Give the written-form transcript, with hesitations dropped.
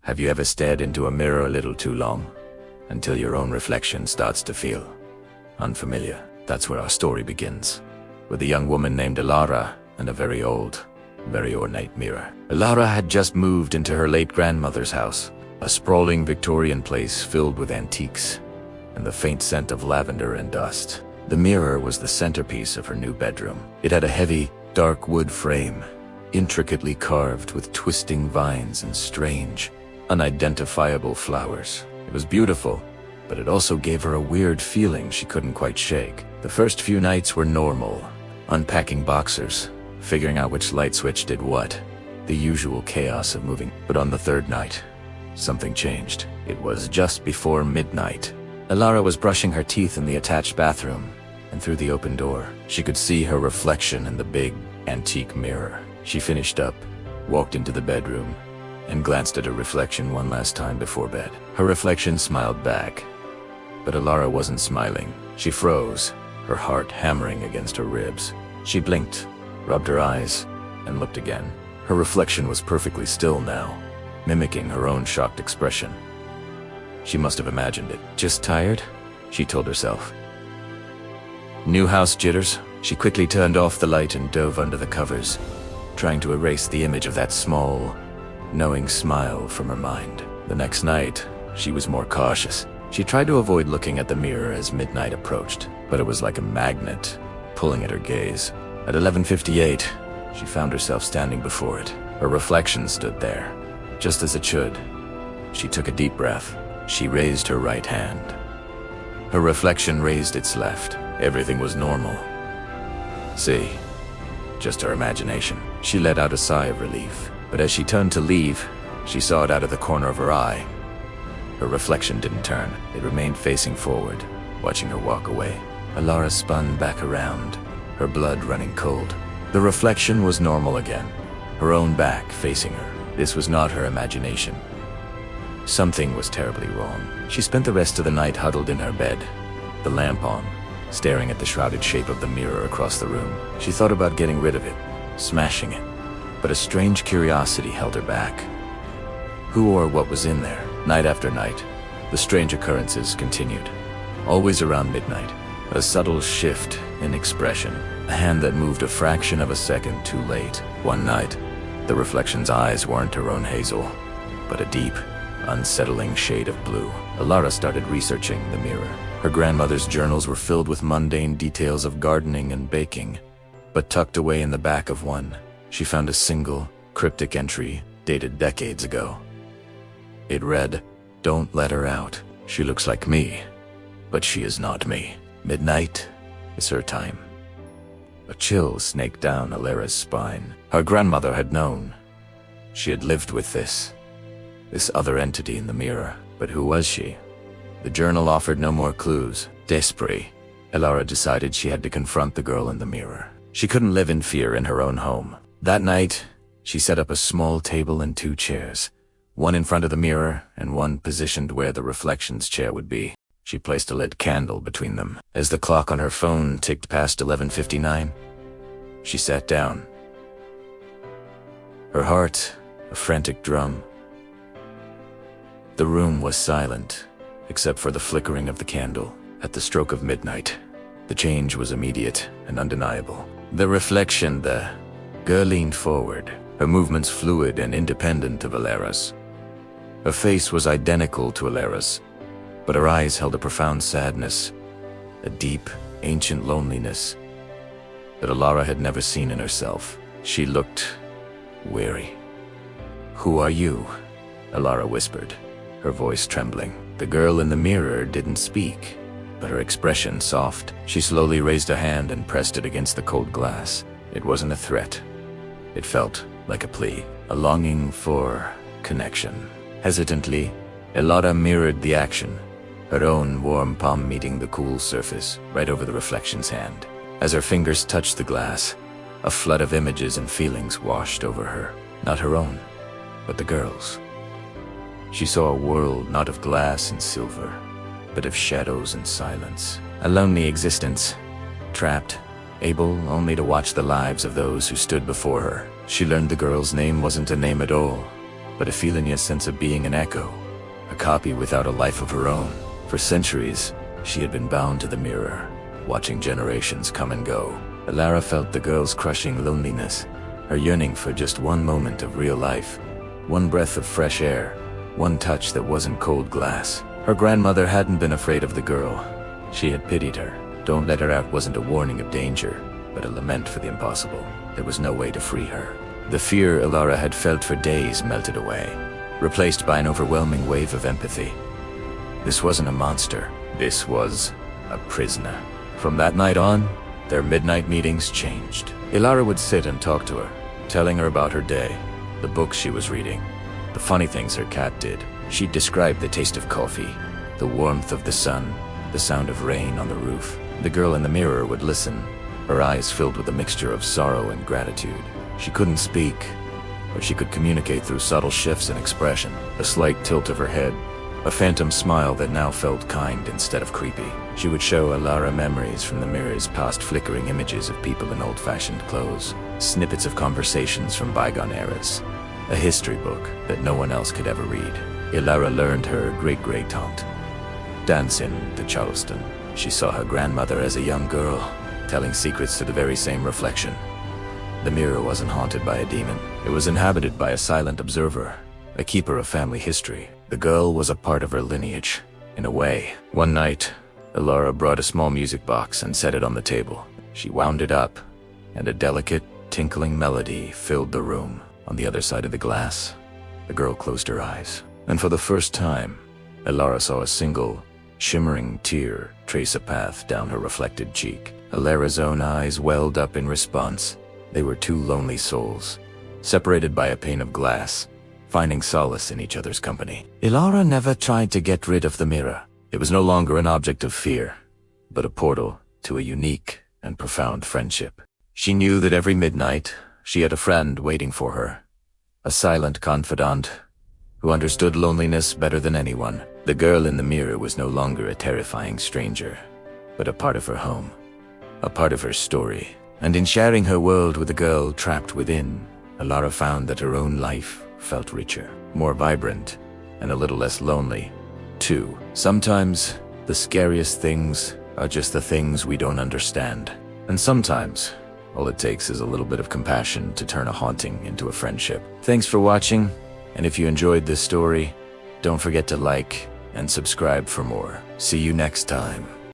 Have you ever stared into a mirror a little too long, until your own reflection starts to feel unfamiliar? That's where our story begins, with a young woman named Ellara and a very old, very ornate mirror. Ellara had just moved into her late grandmother's house, a sprawling Victorian place filled with antiques and the faint scent of lavender and dust. The mirror was the centerpiece of her new bedroom. It had a heavy, dark wood frame, intricately carved with twisting vines and strange, unidentifiable flowers. It was beautiful, but it also gave her a weird feeling she couldn't quite shake. The first few nights were normal, unpacking boxers, figuring out which light switch did what, the usual chaos of moving. But on the third night, something changed. It was just before midnight. Ellara was brushing her teeth in the attached bathroom, and through the open door, she could see her reflection in the big, antique mirror. She finished up, walked into the bedroom, and glanced at her reflection one last time before bed. Her reflection smiled back, but Ellara wasn't smiling. She froze, her heart hammering against her ribs. She blinked, rubbed her eyes, and looked again. Her reflection was perfectly still now, mimicking her own shocked expression. She must have imagined it. Just tired, she told herself. New house jitters. She quickly turned off the light and dove under the covers, trying to erase the image of that small, knowing smile from her mind. The next night, she was more cautious. She tried to avoid looking at the mirror as midnight approached, but it was like a magnet, pulling at her gaze. At 11:58, she found herself standing before it. Her reflection stood there, just as it should. She took a deep breath. She raised her right hand. Her reflection raised its left. Everything was normal. See, just her imagination. She let out a sigh of relief, but as she turned to leave, she saw it out of the corner of her eye. Her reflection didn't turn. It remained facing forward, watching her walk away. Ellara spun back around, her blood running cold. The reflection was normal again, her own back facing her. This was not her imagination. Something was terribly wrong. She spent the rest of the night huddled in her bed, the lamp on, staring at the shrouded shape of the mirror across the room. She thought about getting rid of it, smashing it, but a strange curiosity held her back. Who or what was in there? Night after night, the strange occurrences continued. Always around midnight, a subtle shift in expression, a hand that moved a fraction of a second too late. One night, the reflection's eyes weren't her own hazel, but a deep, unsettling shade of blue. Ellara started researching the mirror. Her grandmother's journals were filled with mundane details of gardening and baking, but tucked away in the back of one, she found a single, cryptic entry dated decades ago. It read, "Don't let her out. She looks like me, but she is not me. Midnight is her time." A chill snaked down Elara's spine. Her grandmother had known. She had lived with this other entity in the mirror. But who was she? The journal offered no more clues. Desperate, Ellara decided she had to confront the girl in the mirror. She couldn't live in fear in her own home. That night, she set up a small table and 2 chairs, one in front of the mirror and one positioned where the reflection's chair would be. She placed a lit candle between them. As the clock on her phone ticked past 11:59, she sat down. Her heart a frantic drum. The room was silent, except for the flickering of the candle. At the stroke of midnight, the change was immediate and undeniable. The girl leaned forward, her movements fluid and independent of Elara's. Her face was identical to Elara's, but her eyes held a profound sadness, a deep, ancient loneliness that Ellara had never seen in herself. She looked weary. "Who are you?" Ellara whispered, her voice trembling. The girl in the mirror didn't speak, but her expression soft. She slowly raised a hand and pressed it against the cold glass. It wasn't a threat. It felt like a plea, a longing for connection. Hesitantly, Ellara mirrored the action, her own warm palm meeting the cool surface right over the reflection's hand. As her fingers touched the glass, a flood of images and feelings washed over her. Not her own, but the girl's. She saw a world not of glass and silver, but of shadows and silence. A lonely existence, trapped, able only to watch the lives of those who stood before her. She learned the girl's name wasn't a name at all, but a feeling, a sense of being an echo, a copy without a life of her own. For centuries, she had been bound to the mirror, watching generations come and go. Ellara felt the girl's crushing loneliness, her yearning for just one moment of real life, one breath of fresh air, one touch that wasn't cold glass. Her grandmother hadn't been afraid of the girl. She had pitied her. Don't let her out wasn't a warning of danger, but a lament for the impossible. There was no way to free her. The fear Ellara had felt for days melted away, replaced by an overwhelming wave of empathy. This wasn't a monster. This was a prisoner. From that night on, their midnight meetings changed. Ellara would sit and talk to her, telling her about her day, the books she was reading, the funny things her cat did. She'd describe the taste of coffee, the warmth of the sun, the sound of rain on the roof. The girl in the mirror would listen, her eyes filled with a mixture of sorrow and gratitude. She couldn't speak, but she could communicate through subtle shifts in expression, a slight tilt of her head, a phantom smile that now felt kind instead of creepy. She would show Ellara memories from the mirror's past, flickering images of people in old-fashioned clothes, snippets of conversations from bygone eras, a history book that no one else could ever read. Ellara learned her great-great aunt, dancing to Charleston. She saw her grandmother as a young girl, telling secrets to the very same reflection. The mirror wasn't haunted by a demon. It was inhabited by a silent observer, a keeper of family history. The girl was a part of her lineage, in a way. One night, Ellara brought a small music box and set it on the table. She wound it up, and a delicate, tinkling melody filled the room. On the other side of the glass, the girl closed her eyes. And for the first time, Ellara saw a single, shimmering tear trace a path down her reflected cheek. Elara's own eyes welled up in response. They were two lonely souls, separated by a pane of glass, finding solace in each other's company. Ellara never tried to get rid of the mirror. It was no longer an object of fear, but a portal to a unique and profound friendship. She knew that every midnight, she had a friend waiting for her, a silent confidant who understood loneliness better than anyone. The girl in the mirror was no longer a terrifying stranger, but a part of her home, a part of her story. And in sharing her world with the girl trapped within, Ellara found that her own life felt richer, more vibrant, and a little less lonely, too. Sometimes, the scariest things are just the things we don't understand. And sometimes, all it takes is a little bit of compassion to turn a haunting into a friendship. Thanks for watching, and if you enjoyed this story, don't forget to like and subscribe for more. See you next time.